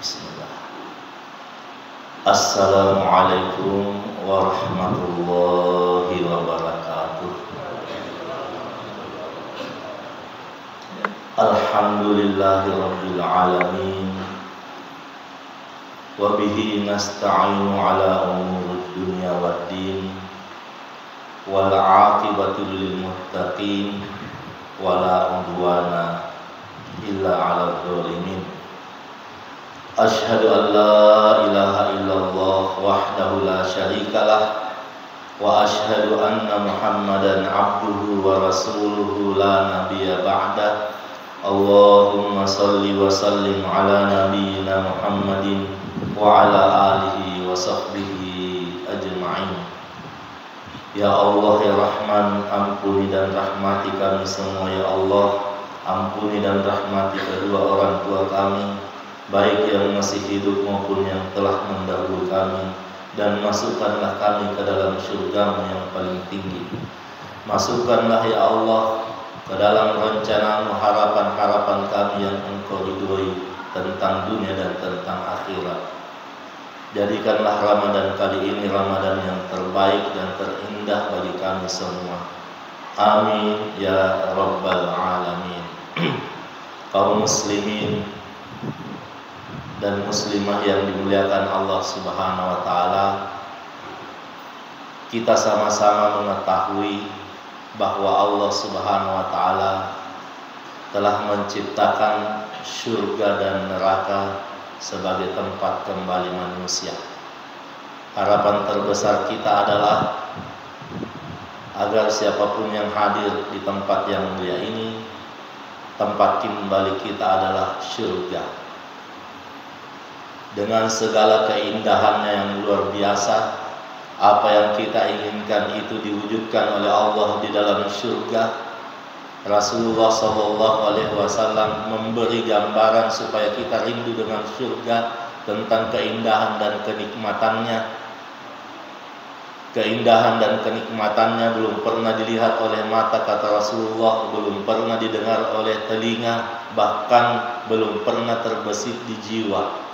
Bismillah. Assalamualaikum warahmatullahi wabarakatuh. Alhamdulillahi rabbil alamin. Wa bihi nasta'inu ala umurid dunya waddin. Wal 'aqibatu lil muttaqin. Wala udwana illa 'alal zalimin. Ashhadu an la ilaha illallah wahdahu la syarikalah wa ashhadu anna Muhammadan abduhu wa rasuluhu la nabiyya ba'da. Allahumma salli wa sallim ala nabiyyina Muhammadin wa ala alihi wa sahbihi ajma'in. Ya Allah ya Rahman, ampuni dan rahmati kami semua ya Allah. Ampuni dan rahmati kedua orang tua kami, baik yang masih hidup maupun yang telah mendahului kami, dan masukkanlah kami ke dalam surga-Mu yang paling tinggi. Masukkanlah ya Allah ke dalam rencana-Mu harapan-harapan kami yang Engkau ridhoi tentang dunia dan tentang akhirat. Jadikanlah Ramadan kali ini Ramadan yang terbaik dan terindah bagi kami semua. Amin ya rabbal alamin. Kaum muslimin dan muslimah yang dimuliakan Allah Subhanahu wa taala, kita sama-sama mengetahui bahwa Allah Subhanahu wa taala telah menciptakan surga dan neraka sebagai tempat kembali manusia. Harapan terbesar kita adalah agar siapapun yang hadir di tempat yang mulia ini, tempat kembali kita adalah surga, dengan segala keindahannya yang luar biasa. Apa yang kita inginkan itu diwujudkan oleh Allah di dalam surga. Rasulullah SAW memberi gambaran supaya kita rindu dengan surga, tentang keindahan dan kenikmatannya. Keindahan dan kenikmatannya belum pernah dilihat oleh mata, kata Rasulullah, belum pernah didengar oleh telinga, bahkan belum pernah terbesit di jiwa.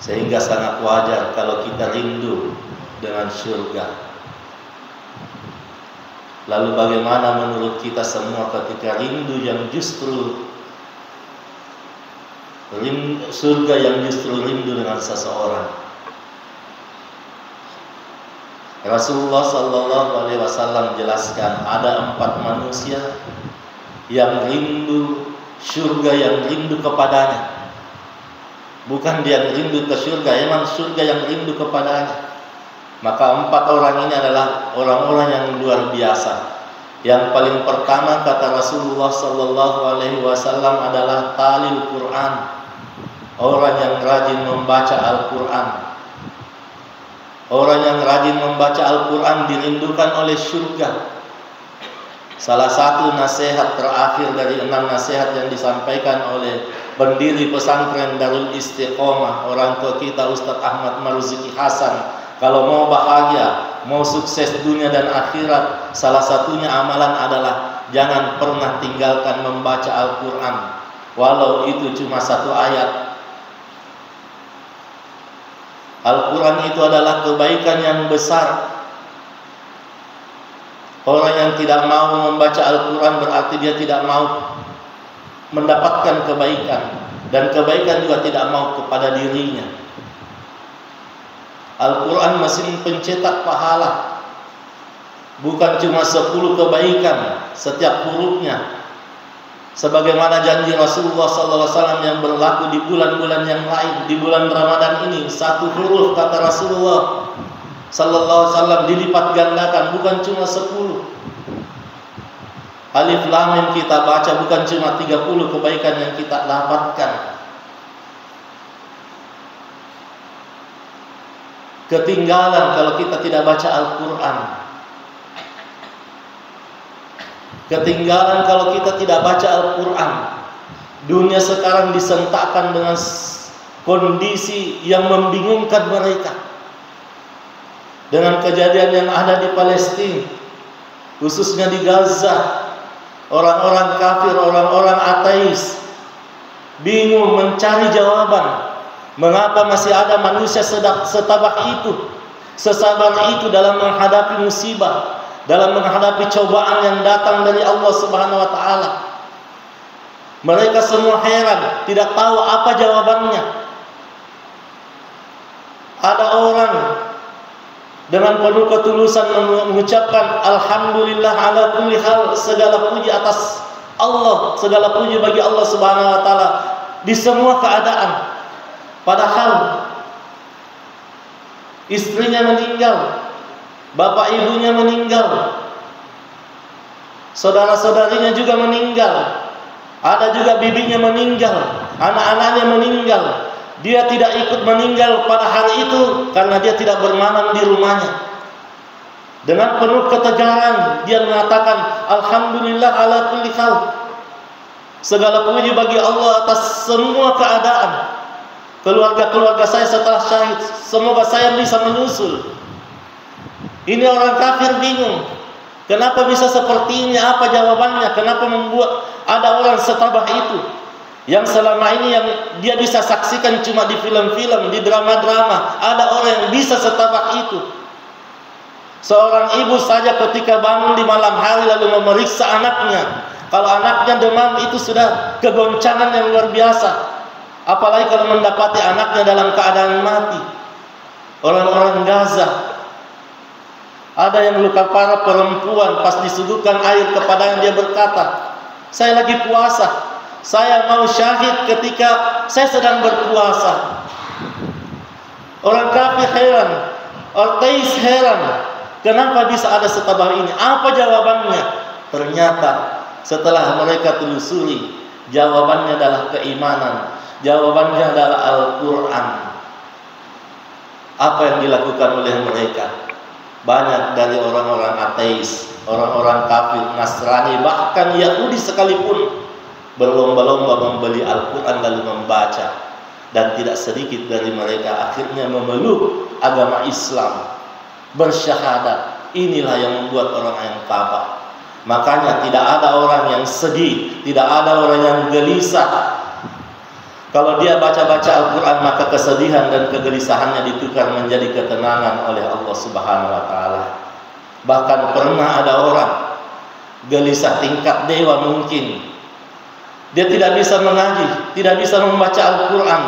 Sehingga sangat wajar kalau kita rindu dengan surga. Lalu bagaimana menurut kita semua ketika rindu yang justru surga yang justru rindu dengan seseorang? Rasulullah SAW jelaskan ada 4 manusia yang rindu surga, yang rindu kepadanya. Bukan dia rindu ke surga, memang surga yang rindu kepadanya. Maka 4 orang ini adalah orang-orang yang luar biasa. Yang paling pertama, kata Rasulullah SAW, adalah talil Quran, orang yang rajin membaca Al-Quran. Orang yang rajin membaca Al-Quran dirindukan oleh surga. Salah satu nasihat terakhir dari 6 nasihat yang disampaikan oleh pendiri pesantren Darul Istiqomah, orang tua kita Ustadz Ahmad Marzuki Hasan, kalau mau bahagia, mau sukses dunia dan akhirat, salah satunya amalan adalah jangan pernah tinggalkan membaca Al-Quran, walau itu cuma 1 ayat. Al-Quran itu adalah kebaikan yang besar. Orang yang tidak mau membaca Al-Quran berarti dia tidak mau mendapatkan kebaikan, dan kebaikan juga tidak mau kepada dirinya. Al-Quran mesin pencetak pahala, bukan cuma 10 kebaikan setiap hurufnya, sebagaimana janji Rasulullah SAW yang berlaku di bulan-bulan yang lain. Di bulan Ramadan ini 1 huruf, kata Rasulullah SAW, dilipat gandakan, bukan cuma 10. Alif Lam Mim kita baca, bukan cuma 30 kebaikan yang kita dapatkan. Ketinggalan kalau kita tidak baca Al-Quran. Ketinggalan kalau kita tidak baca Al-Quran. Dunia sekarang disentakkan dengan kondisi yang membingungkan mereka. Dengan kejadian yang ada di Palestina, khususnya di Gaza, orang-orang kafir, orang-orang ateis bingung mencari jawaban. Mengapa masih ada manusia setabah itu, sesabar itu dalam menghadapi musibah, dalam menghadapi cobaan yang datang dari Allah Subhanahu wa taala? Mereka semua heran, tidak tahu apa jawabannya. Ada orang dengan penuh ketulusan mengucapkan alhamdulillah ala kulli hal, segala puji atas Allah, segala puji bagi Allah Subhanahu wa taala di semua keadaan. Padahal istrinya meninggal, bapak ibunya meninggal, saudara-saudarinya juga meninggal, ada juga bibinya meninggal, anak-anaknya meninggal. Dia tidak ikut meninggal pada hari itu karena dia tidak bermalam di rumahnya. Dengan penuh ketegaran dia mengatakan alhamdulillah ala kulli hal, segala puji bagi Allah atas semua keadaan. Keluarga-keluarga saya setelah syahid, semoga saya bisa menyusul. Ini orang kafir bingung, kenapa bisa seperti ini? Apa jawabannya? Kenapa membuat ada orang setabah itu, yang selama ini yang dia bisa saksikan cuma di film-film, di drama-drama? Ada orang yang bisa setabah itu. Seorang ibu saja ketika bangun di malam hari lalu memeriksa anaknya, kalau anaknya demam itu sudah kegoncangan yang luar biasa. Apalagi kalau mendapati anaknya dalam keadaan mati. Orang-orang Gaza, ada yang luka parah perempuan, pas disuguhkan air kepadanya dia berkata, saya lagi puasa, saya mau syahid ketika saya sedang berpuasa. Orang kafir heran, Ortais heran, kenapa bisa ada setabah ini? Apa jawabannya? Ternyata setelah mereka telusuri, jawabannya adalah keimanan. Jawabannya adalah Al-Quran. Apa yang dilakukan oleh mereka? Banyak dari orang-orang ateis, orang-orang kafir, Nasrani, bahkan Yahudi sekalipun berlomba-lomba membeli Al-Quran lalu membaca. Dan tidak sedikit dari mereka akhirnya memeluk agama Islam, bersyahadat. Inilah yang membuat orang yang tabah. Makanya tidak ada orang yang sedih, tidak ada orang yang gelisah. Kalau dia baca-baca Al-Quran, maka kesedihan dan kegelisahannya ditukar menjadi ketenangan oleh Allah Subhanahu wa taala. Bahkan pernah ada orang gelisah tingkat dewa mungkin. Dia tidak bisa mengaji, tidak bisa membaca Al-Quran,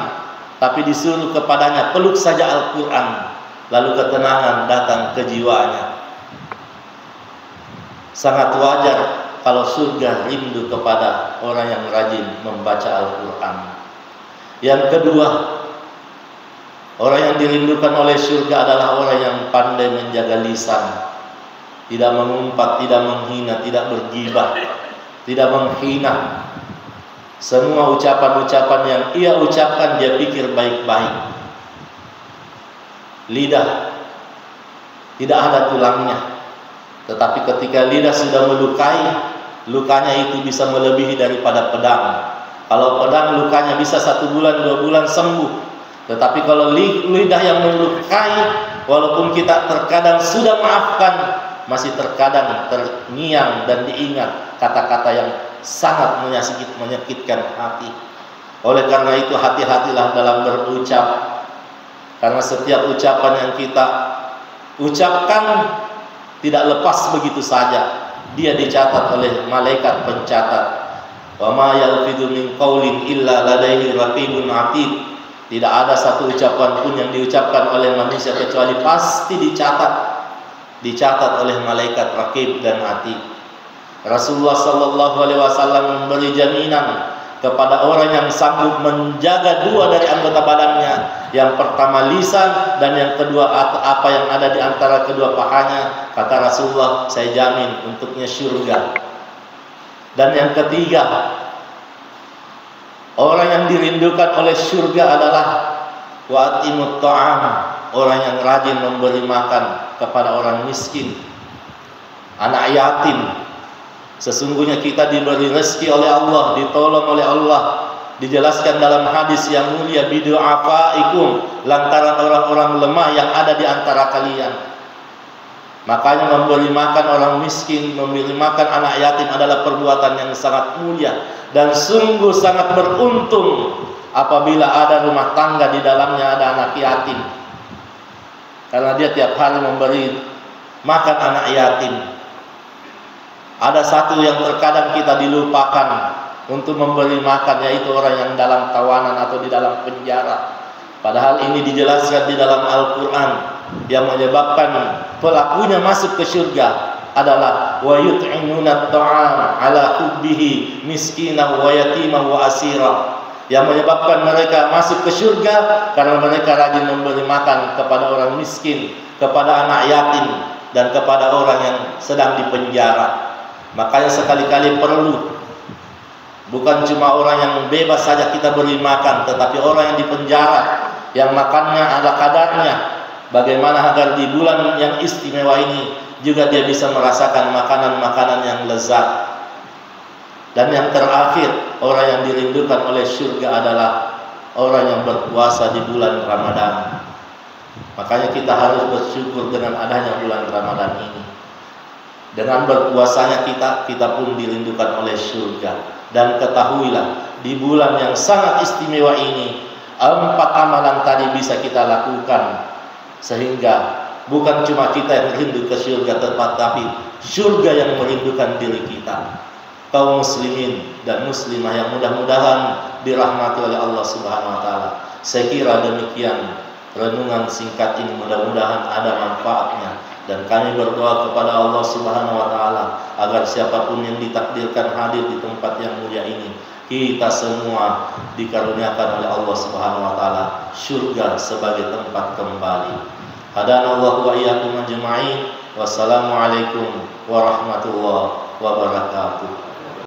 tapi disuruh kepadanya peluk saja Al-Quran, lalu ketenangan datang ke jiwanya. Sangat wajar kalau surga rindu kepada orang yang rajin membaca Al-Quran. Yang kedua, orang yang dirindukan oleh surga adalah orang yang pandai menjaga lisan, tidak mengumpat, tidak menghina, tidak bergibah, tidak menghina. Semua ucapan-ucapan yang ia ucapkan dia pikir baik-baik. Lidah tidak ada tulangnya, tetapi ketika lidah sudah melukai, lukanya itu bisa melebihi daripada pedang. Kalau pedang lukanya bisa 1 bulan, 2 bulan sembuh. Tetapi kalau lidah yang melukai, walaupun kita terkadang sudah maafkan, masih terkadang terngiang dan diingat kata-kata yang sangat menyakitkan hati. Oleh karena itu hati-hatilah dalam berucap. Karena setiap ucapan yang kita ucapkan tidak lepas begitu saja. Dia dicatat oleh malaikat pencatat. Wa ma yalfidu min qaulin illa ladaihi raqibun atid. Tidak ada satu ucapan pun yang diucapkan oleh manusia kecuali pasti dicatat oleh malaikat raqib dan atid. Rasulullah sallallahu alaihi wasallam memberi jaminan kepada orang yang sanggup menjaga 2 dari anggota badannya. Yang pertama lisan, dan yang kedua apa yang ada di antara kedua pahanya. Kata Rasulullah, saya jamin untuknya surga. Dan yang ketiga, orang yang dirindukan oleh surga adalah wa'atimut ta'am, orang yang rajin memberi makan kepada orang miskin, anak yatim. Sesungguhnya kita diberi rezeki oleh Allah, ditolong oleh Allah. Dijelaskan dalam hadis yang mulia, bidu'afaikum, lantaran orang-orang lemah yang ada di antara kalian. Makanya memberi makan orang miskin, memberi makan anak yatim adalah perbuatan yang sangat mulia dan sungguh sangat beruntung apabila ada rumah tangga di dalamnya ada anak yatim, karena dia tiap hari memberi makan anak yatim. Ada satu yang terkadang kita dilupakan untuk memberi makan, yaitu orang yang dalam tawanan atau di dalam penjara. Padahal ini dijelaskan di dalam Al-Quran, yang menyebabkan pelakunya masuk ke surga adalah wa yut'imuna at-ta'am ala hubbihi miskinan wa yatimah wa asira. Yang menyebabkan mereka masuk ke surga karena mereka rajin memberi makan kepada orang miskin, kepada anak yatim, dan kepada orang yang sedang dipenjara. Makanya sekali-kali perlu, bukan cuma orang yang bebas saja kita beri makan, tetapi orang yang dipenjara, yang makannya ada kadarnya. Bagaimana agar di bulan yang istimewa ini juga dia bisa merasakan makanan-makanan yang lezat. Dan yang terakhir, orang yang dirindukan oleh surga adalah orang yang berpuasa di bulan Ramadan. Makanya kita harus bersyukur dengan adanya bulan Ramadan ini. Dengan berpuasanya kita pun dirindukan oleh surga. Dan ketahuilah, di bulan yang sangat istimewa ini, 4 amalan tadi bisa kita lakukan, sehingga bukan cuma kita yang rindu ke surga, tetapi surga yang merindukan diri kita. Kaum muslimin dan muslimah yang mudah-mudahan dirahmati oleh Allah Subhanahu wa taala. Saya kira demikian renungan singkat ini, mudah-mudahan ada manfaatnya, dan kami berdoa kepada Allah Subhanahu wa taala agar siapapun yang ditakdirkan hadir di tempat yang mulia ini, kita semua dikaruniakan oleh Allah Subhanahu wa taala surga sebagai tempat kembali. Hadanallahu wa iyyakum ajma'in. Wassalamualaikum warahmatullahi wabarakatuh.